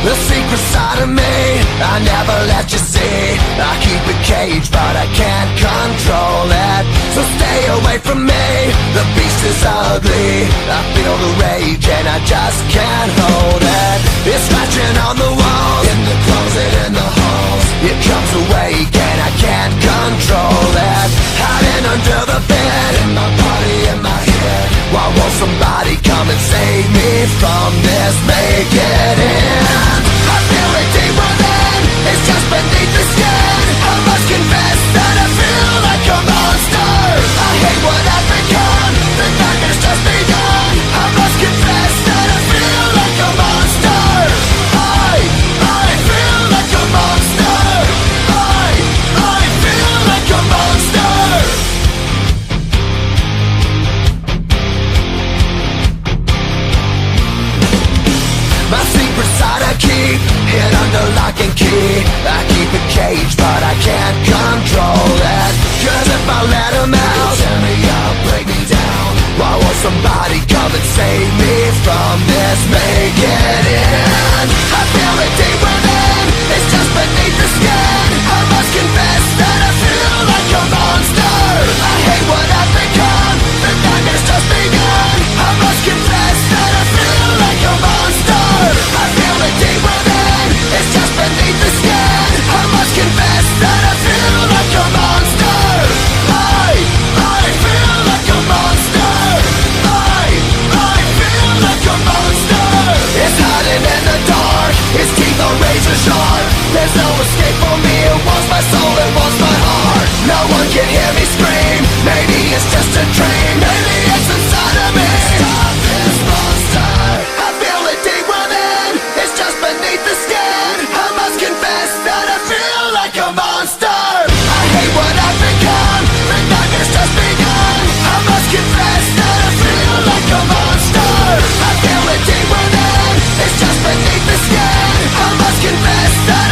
The secret side of me I never let you see. I keep it caged but I can't control it. So stay away from me, the beast is ugly. I feel the rage and I just can't hold it. It's scratching on the walls, in the closet, in the halls. It comes awake and I can't control it. Hiding under the bed, in my body, in my head. Why won't somebody come and save me from this? Make it end. I feel it deep within, it's just beneath the skin. I must confess that I feel like a monster. I hate what I've become, the nightmare's just begun. I must confess that I feel like a monster. I feel like a monster. I feel like a monster. My secret side I keep hid under lock and key. I keep it caged but I can't control it. Cause if I let him out, tear me up, break me down. Why won't somebody come and save me from this? Make it end. I feel it deep within, it's just beneath the skin. I must confess that I feel like a monster. I hate what I've become, the nightmare's just begun. I must confess that I feel like a monster. I feel it deep within, it's just beneath the skin. I must confess that I feel like a monster. I feel like a monster. I feel like a monster. It's hiding in the dark, its teeth are razor sharp. There's no escape for me, it wants my soul, it wants my heart. No one can hear me scream, maybe it's just a dream. Maybe it's inside of me. Stop this monster. I feel it deep within, it's just beneath the skin. I must confess that I feel like a monster. I hate what I've become, the nightmare's just begun. I must confess that I feel like a monster. I feel it deep within, it's just beneath the skin. I must confess that